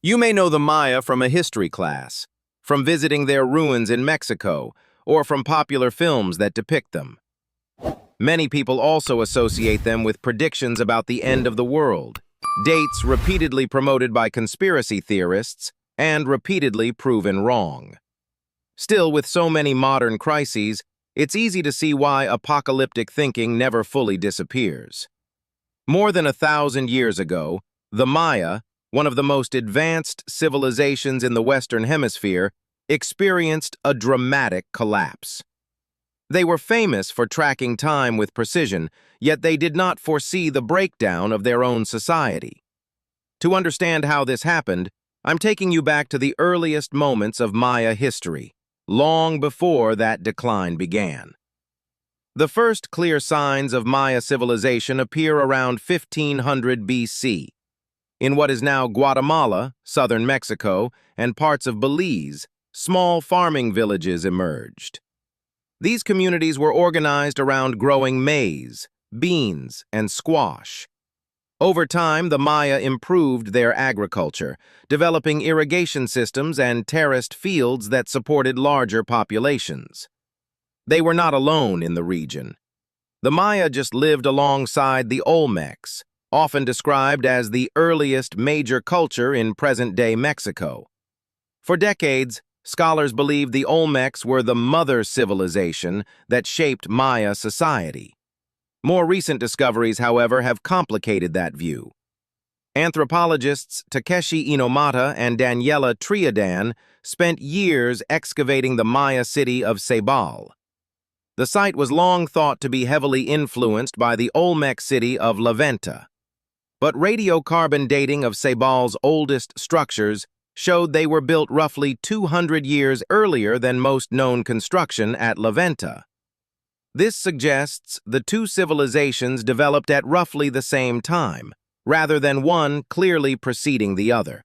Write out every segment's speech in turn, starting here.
You may know the Maya from a history class, from visiting their ruins in Mexico, or from popular films that depict them. Many people also associate them with predictions about the end of the world, dates repeatedly promoted by conspiracy theorists and repeatedly proven wrong. Still, with so many modern crises, it's easy to see why apocalyptic thinking never fully disappears. More than 1,000 years ago, the Maya, one of the most advanced civilizations in the Western Hemisphere, experienced a dramatic collapse. They were famous for tracking time with precision, yet they did not foresee the breakdown of their own society. To understand how this happened, I'm taking you back to the earliest moments of Maya history, long before that decline began. The first clear signs of Maya civilization appear around 1500 BC. In what is now Guatemala, southern Mexico, and parts of Belize, small farming villages emerged. These communities were organized around growing maize, beans, and squash. Over time, the Maya improved their agriculture, developing irrigation systems and terraced fields that supported larger populations. They were not alone in the region. The Maya just lived alongside the Olmecs, often described as the earliest major culture in present-day Mexico. For decades, scholars believed the Olmecs were the mother civilization that shaped Maya society. More recent discoveries, however, have complicated that view. Anthropologists Takeshi Inomata and Daniela Triadan spent years excavating the Maya city of Ceibal. The site was long thought to be heavily influenced by the Olmec city of La Venta. But radiocarbon dating of Ceibal's oldest structures showed they were built roughly 200 years earlier than most known construction at La Venta. This suggests the two civilizations developed at roughly the same time, rather than one clearly preceding the other.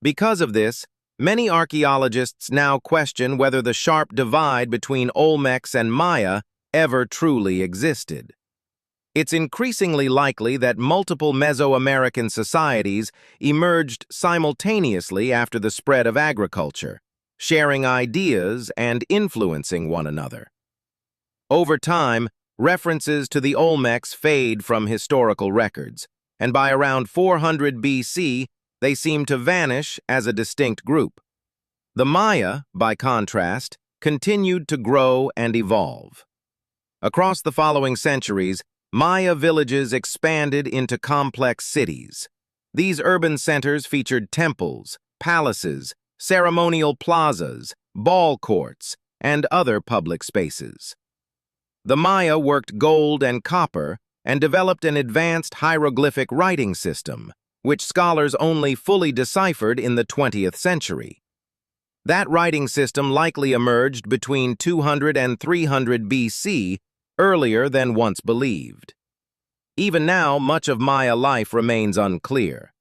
Because of this, many archaeologists now question whether the sharp divide between Olmecs and Maya ever truly existed. It's increasingly likely that multiple Mesoamerican societies emerged simultaneously after the spread of agriculture, sharing ideas and influencing one another. Over time, references to the Olmecs fade from historical records, and by around 400 BC, they seem to vanish as a distinct group. The Maya, by contrast, continued to grow and evolve. Across the following centuries, Maya villages expanded into complex cities. These urban centers featured temples, palaces, ceremonial plazas, ball courts, and other public spaces. The Maya worked gold and copper and developed an advanced hieroglyphic writing system, which scholars only fully deciphered in the 20th century. That writing system likely emerged between 200 and 300 BC, earlier than once believed. Even now, much of Maya life remains unclear.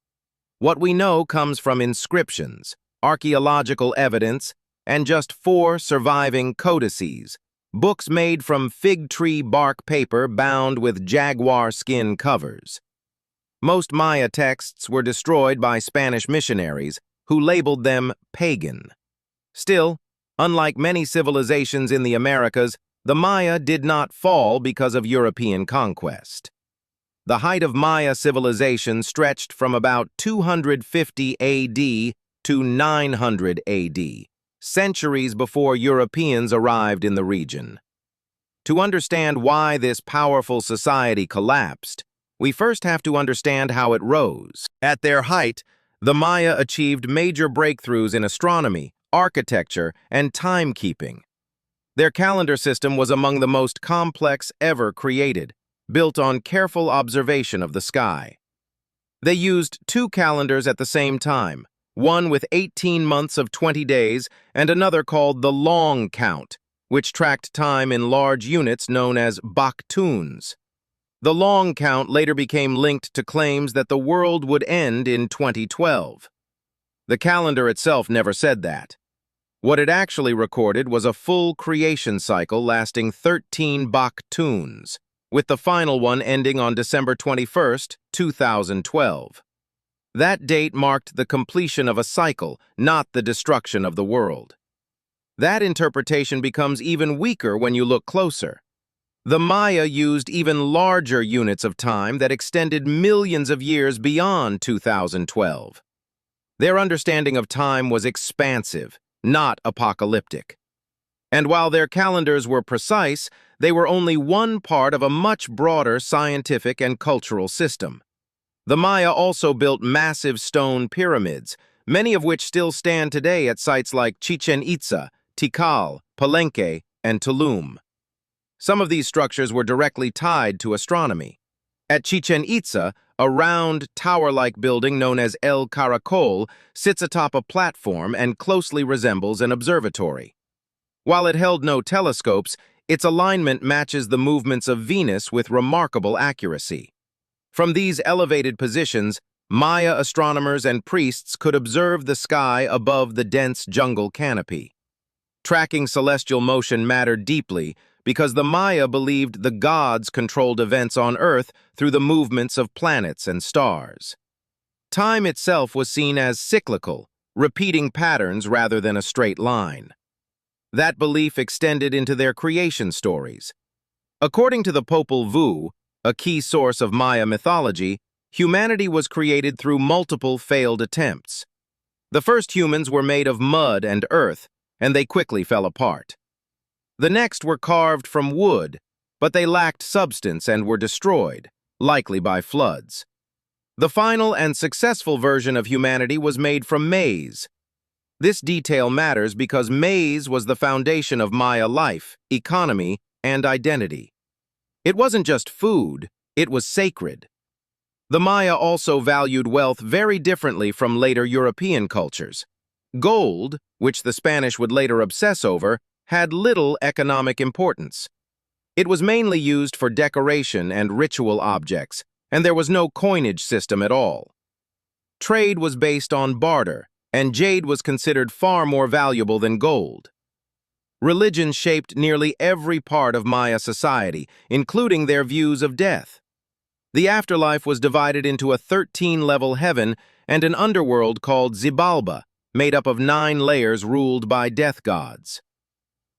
What we know comes from inscriptions, archaeological evidence, and just 4 surviving codices, books made from fig tree bark paper bound with jaguar skin covers. Most Maya texts were destroyed by Spanish missionaries, who labeled them pagan. Still, unlike many civilizations in the Americas, the Maya did not fall because of European conquest. The height of Maya civilization stretched from about 250 AD to 900 AD, centuries before Europeans arrived in the region. To understand why this powerful society collapsed, we first have to understand how it rose. At their height, the Maya achieved major breakthroughs in astronomy, architecture, and timekeeping. Their calendar system was among the most complex ever created, built on careful observation of the sky. They used 2 calendars at the same time, one with 18 months of 20 days and another called the long count, which tracked time in large units known as baktuns. The long count later became linked to claims that the world would end in 2012. The calendar itself never said that. What it actually recorded was a full creation cycle lasting 13 baktuns, with the final one ending on December 21, 2012. That date marked the completion of a cycle, not the destruction of the world. That interpretation becomes even weaker when you look closer. The Maya used even larger units of time that extended millions of years beyond 2012. Their understanding of time was expansive, not apocalyptic. And while their calendars were precise, they were only one part of a much broader scientific and cultural system. The Maya also built massive stone pyramids, many of which still stand today at sites like Chichen Itza, Tikal, Palenque, and Tulum. Some of these structures were directly tied to astronomy. At Chichen Itza, a round, tower-like building known as El Caracol sits atop a platform and closely resembles an observatory. While it held no telescopes, its alignment matches the movements of Venus with remarkable accuracy. From these elevated positions, Maya astronomers and priests could observe the sky above the dense jungle canopy. Tracking celestial motion mattered deeply because the Maya believed the gods controlled events on Earth through the movements of planets and stars. Time itself was seen as cyclical, repeating patterns rather than a straight line. That belief extended into their creation stories. According to the Popol Vuh, a key source of Maya mythology, humanity was created through multiple failed attempts. The first humans were made of mud and earth, and they quickly fell apart. The next were carved from wood, but they lacked substance and were destroyed, likely by floods. The final and successful version of humanity was made from maize. This detail matters because maize was the foundation of Maya life, economy, and identity. It wasn't just food, it was sacred. The Maya also valued wealth very differently from later European cultures. Gold, which the Spanish would later obsess over, had little economic importance. It was mainly used for decoration and ritual objects, and there was no coinage system at all. Trade was based on barter, and jade was considered far more valuable than gold. Religion shaped nearly every part of Maya society, including their views of death. The afterlife was divided into a 13-level heaven and an underworld called Xibalba, made up of 9 layers ruled by death gods.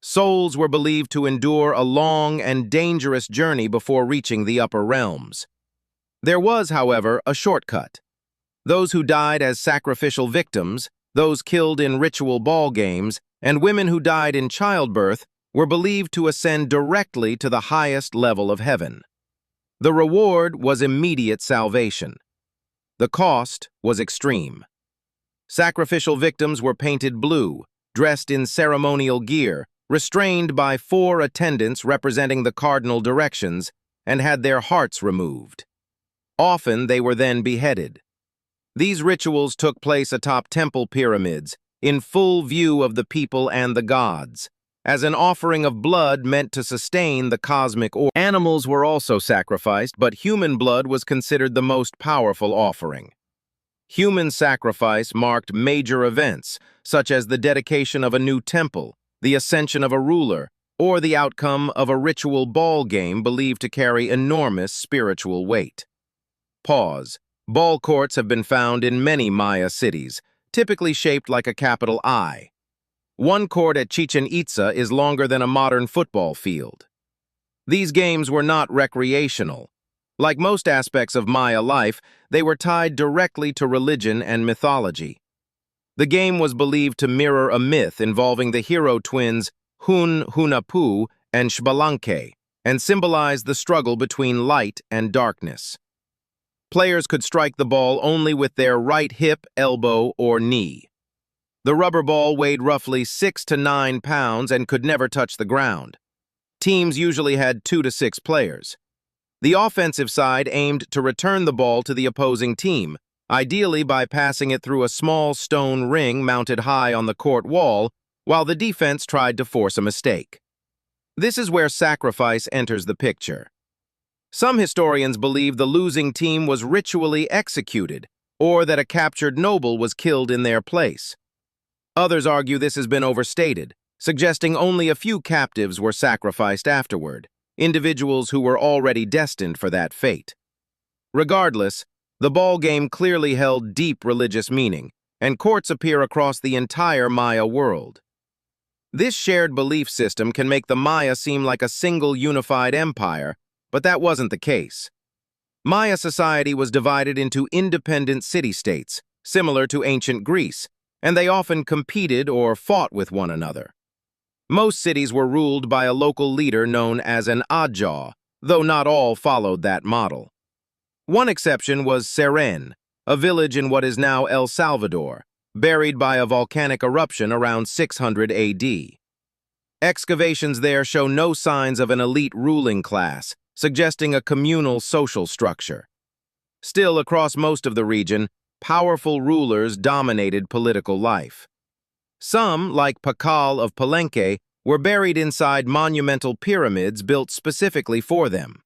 Souls were believed to endure a long and dangerous journey before reaching the upper realms. There was, however, a shortcut. Those who died as sacrificial victims, those killed in ritual ball games, and women who died in childbirth were believed to ascend directly to the highest level of heaven. The reward was immediate salvation. The cost was extreme. Sacrificial victims were painted blue, dressed in ceremonial gear, restrained by 4 attendants representing the cardinal directions, and had their hearts removed. Often they were then beheaded. These rituals took place atop temple pyramids, in full view of the people and the gods, as an offering of blood meant to sustain the cosmic order. Animals were also sacrificed, but human blood was considered the most powerful offering. Human sacrifice marked major events, such as the dedication of a new temple, the ascension of a ruler, or the outcome of a ritual ball game believed to carry enormous spiritual weight. Pause. Ball courts have been found in many Maya cities, typically shaped like a capital I. One court at Chichen Itza is longer than a modern football field. These games were not recreational. Like most aspects of Maya life, they were tied directly to religion and mythology. The game was believed to mirror a myth involving the hero twins Hun Hunahpu and Xbalanque, and symbolized the struggle between light and darkness. Players could strike the ball only with their right hip, elbow, or knee. The rubber ball weighed roughly 6 to 9 pounds and could never touch the ground. Teams usually had 2 to 6 players. The offensive side aimed to return the ball to the opposing team, ideally by passing it through a small stone ring mounted high on the court wall, while the defense tried to force a mistake. This is where sacrifice enters the picture. Some historians believe the losing team was ritually executed, or that a captured noble was killed in their place. Others argue this has been overstated, suggesting only a few captives were sacrificed afterward, individuals who were already destined for that fate. Regardless, The ball game clearly held deep religious meaning, and courts appear across the entire Maya world. This shared belief system can make the Maya seem like a single unified empire, but that wasn't the case. Maya society was divided into independent city-states, similar to ancient Greece, and they often competed or fought with one another. Most cities were ruled by a local leader known as an Ajah, though not all followed that model. One exception was Seren, a village in what is now El Salvador, buried by a volcanic eruption around 600 AD. Excavations there show no signs of an elite ruling class, suggesting a communal social structure. Still, across most of the region, powerful rulers dominated political life. Some, like Pakal of Palenque, were buried inside monumental pyramids built specifically for them.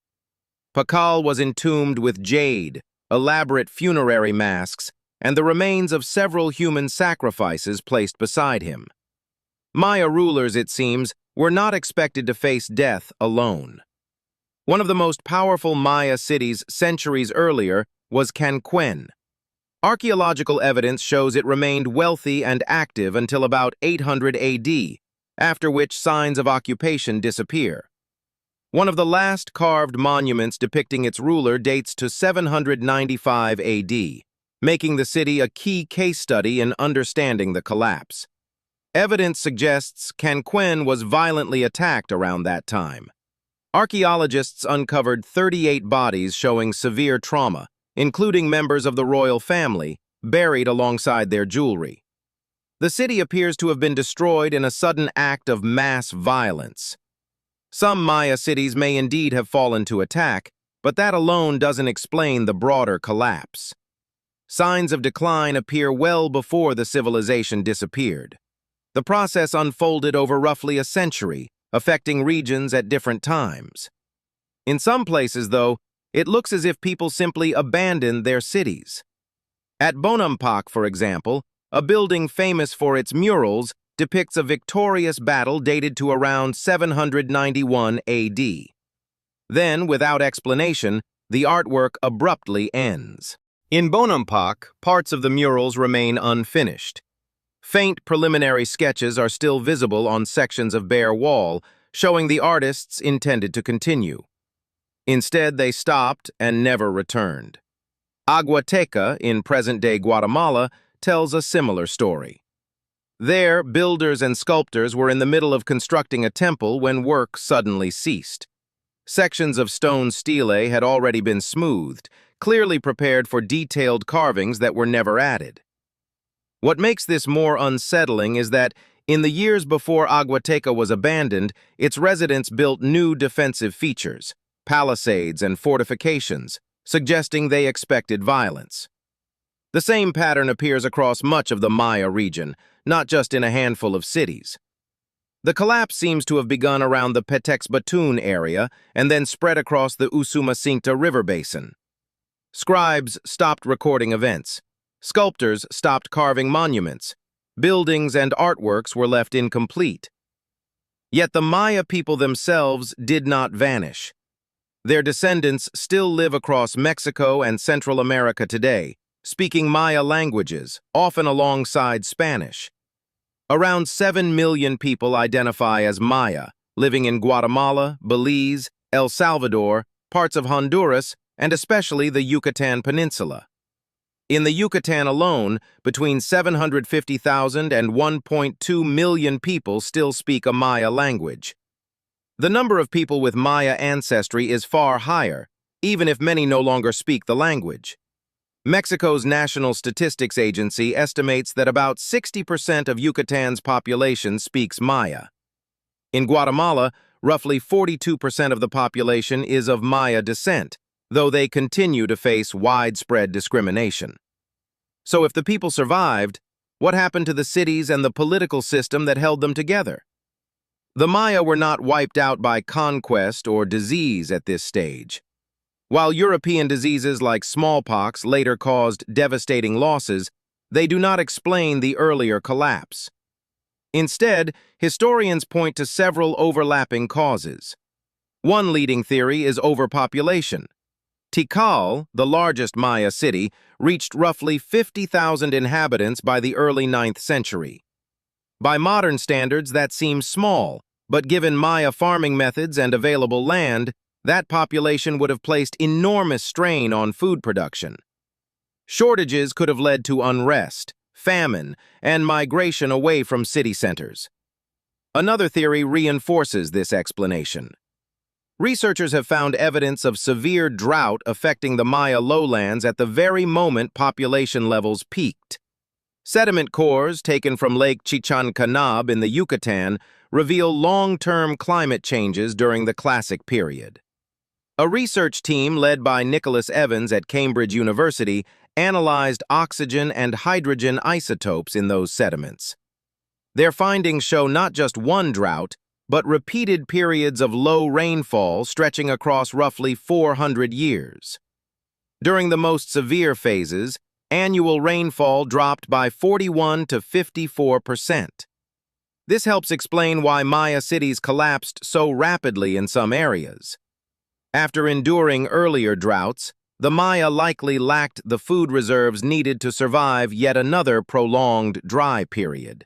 Pakal was entombed with jade, elaborate funerary masks, and the remains of several human sacrifices placed beside him. Maya rulers, it seems, were not expected to face death alone. One of the most powerful Maya cities centuries earlier was Canquén. Archaeological evidence shows it remained wealthy and active until about 800 AD, after which signs of occupation disappear. One of the last carved monuments depicting its ruler dates to 795 AD, making the city a key case study in understanding the collapse. Evidence suggests Canquén was violently attacked around that time. Archaeologists uncovered 38 bodies showing severe trauma, including members of the royal family, buried alongside their jewelry. The city appears to have been destroyed in a sudden act of mass violence. Some Maya cities may indeed have fallen to attack, but that alone doesn't explain the broader collapse. Signs of decline appear well before the civilization disappeared. The process unfolded over roughly a century, affecting regions at different times. In some places, though, it looks as if people simply abandoned their cities. At Bonampak, for example, a building famous for its murals depicts a victorious battle dated to around 791 AD. Then, without explanation, the artwork abruptly ends. In Bonampak, parts of the murals remain unfinished. Faint preliminary sketches are still visible on sections of bare wall, showing the artists intended to continue. Instead, they stopped and never returned. Aguateca, in present-day Guatemala, tells a similar story. There, builders and sculptors were in the middle of constructing a temple when work suddenly ceased. Sections of stone stele had already been smoothed, clearly prepared for detailed carvings that were never added. What makes this more unsettling is that, in the years before Aguateca was abandoned, its residents built new defensive features, palisades and fortifications, suggesting they expected violence. The same pattern appears across much of the Maya region, not just in a handful of cities. The collapse seems to have begun around the Petexbatun area and then spread across the Usumacinta River basin. Scribes stopped recording events. Sculptors stopped carving monuments. Buildings and artworks were left incomplete. Yet the Maya people themselves did not vanish. Their descendants still live across Mexico and Central America today, speaking Maya languages, often alongside Spanish. Around 7 million people identify as Maya, living in Guatemala, Belize, El Salvador, parts of Honduras, and especially the Yucatan Peninsula. In the Yucatan alone, between 750,000 and 1.2 million people still speak a Maya language. The number of people with Maya ancestry is far higher, even if many no longer speak the language. Mexico's National Statistics Agency estimates that about 60% of Yucatan's population speaks Maya. In Guatemala, roughly 42% of the population is of Maya descent, though they continue to face widespread discrimination. So if the people survived, what happened to the cities and the political system that held them together? The Maya were not wiped out by conquest or disease at this stage. While European diseases like smallpox later caused devastating losses, they do not explain the earlier collapse. Instead, historians point to several overlapping causes. One leading theory is overpopulation. Tikal, the largest Maya city, reached roughly 50,000 inhabitants by the early 9th century. By modern standards, that seems small, but given Maya farming methods and available land, that population would have placed enormous strain on food production. Shortages could have led to unrest, famine, and migration away from city centers. Another theory reinforces this explanation. Researchers have found evidence of severe drought affecting the Maya lowlands at the very moment population levels peaked. Sediment cores taken from Lake Chichen-Canab in the Yucatan reveal long-term climate changes during the Classic period. A research team led by Nicholas Evans at Cambridge University analyzed oxygen and hydrogen isotopes in those sediments. Their findings show not just one drought, but repeated periods of low rainfall stretching across roughly 400 years. During the most severe phases, annual rainfall dropped by 41 to 54%. This helps explain why Maya cities collapsed so rapidly in some areas. After enduring earlier droughts, the Maya likely lacked the food reserves needed to survive yet another prolonged dry period.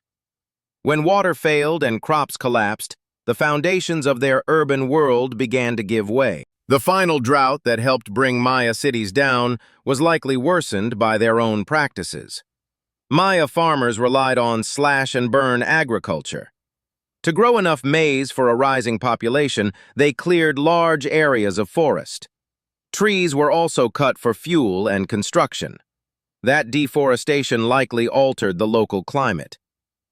When water failed and crops collapsed, the foundations of their urban world began to give way. The final drought that helped bring Maya cities down was likely worsened by their own practices. Maya farmers relied on slash-and-burn agriculture. To grow enough maize for a rising population, they cleared large areas of forest. Trees were also cut for fuel and construction. That deforestation likely altered the local climate.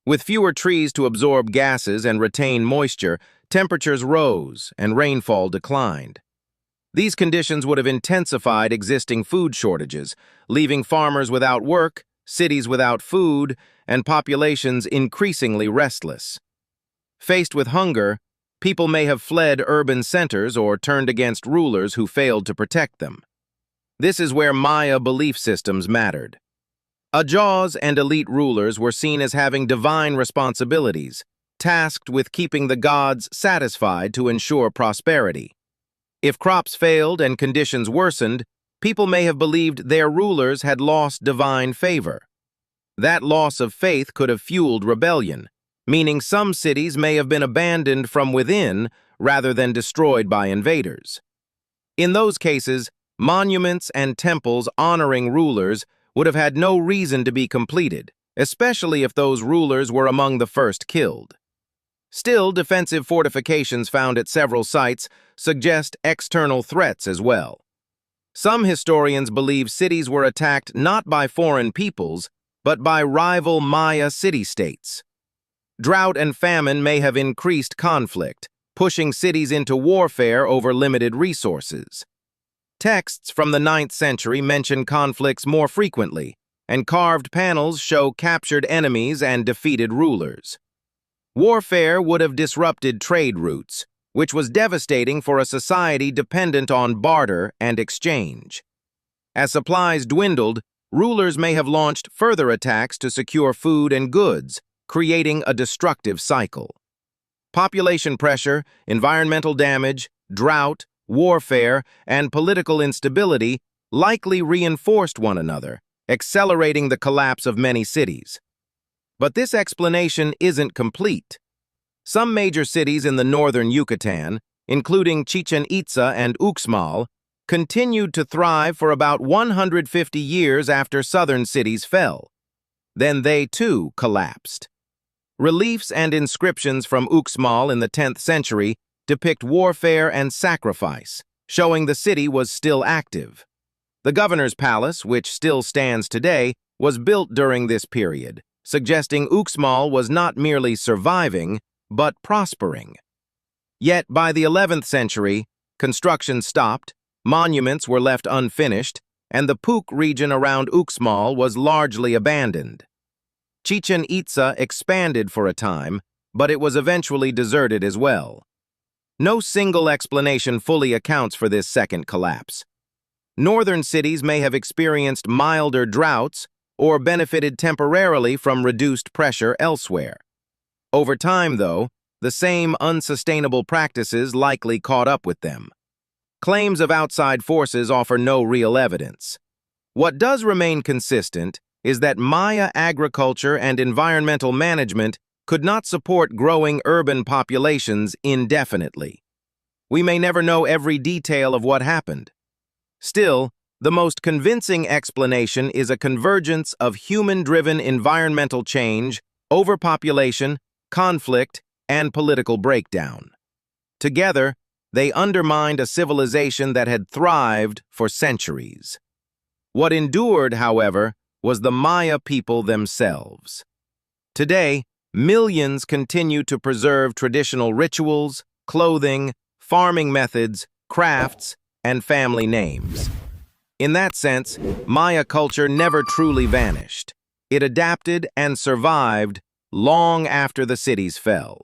With fewer trees to absorb gases and retain moisture, temperatures rose and rainfall declined. These conditions would have intensified existing food shortages, leaving farmers without work, cities without food, and populations increasingly restless. Faced with hunger, people may have fled urban centers or turned against rulers who failed to protect them. This is where Maya belief systems mattered. Ajahs and elite rulers were seen as having divine responsibilities, tasked with keeping the gods satisfied to ensure prosperity. If crops failed and conditions worsened, people may have believed their rulers had lost divine favor. That loss of faith could have fueled rebellion, meaning some cities may have been abandoned from within rather than destroyed by invaders. In those cases, monuments and temples honoring rulers would have had no reason to be completed, especially if those rulers were among the first killed. Still, defensive fortifications found at several sites suggest external threats as well. Some historians believe cities were attacked not by foreign peoples, but by rival Maya city-states. Drought and famine may have increased conflict, pushing cities into warfare over limited resources. Texts from the 9th century mention conflicts more frequently, and carved panels show captured enemies and defeated rulers. Warfare would have disrupted trade routes, which was devastating for a society dependent on barter and exchange. As supplies dwindled, rulers may have launched further attacks to secure food and goods, creating a destructive cycle. Population pressure, environmental damage, drought, warfare, and political instability likely reinforced one another, accelerating the collapse of many cities. But this explanation isn't complete. Some major cities in the northern Yucatan, including Chichen Itza and Uxmal, continued to thrive for about 150 years after southern cities fell. Then they, too, collapsed. Reliefs and inscriptions from Uxmal in the 10th century depict warfare and sacrifice, showing the city was still active. The governor's palace, which still stands today, was built during this period, suggesting Uxmal was not merely surviving, but prospering. Yet by the 11th century, construction stopped, monuments were left unfinished, and the Puc region around Uxmal was largely abandoned. Chichen Itza expanded for a time, but it was eventually deserted as well. No single explanation fully accounts for this second collapse. Northern cities may have experienced milder droughts or benefited temporarily from reduced pressure elsewhere. Over time, though, the same unsustainable practices likely caught up with them. Claims of outside forces offer no real evidence. What does remain consistent is that Maya agriculture and environmental management could not support growing urban populations indefinitely. We may never know every detail of what happened. Still, the most convincing explanation is a convergence of human-driven environmental change, overpopulation, conflict, and political breakdown. Together, they undermined a civilization that had thrived for centuries. What endured, however, was the Maya people themselves. Today, millions continue to preserve traditional rituals, clothing, farming methods, crafts, and family names. In that sense, Maya culture never truly vanished. It adapted and survived long after the cities fell.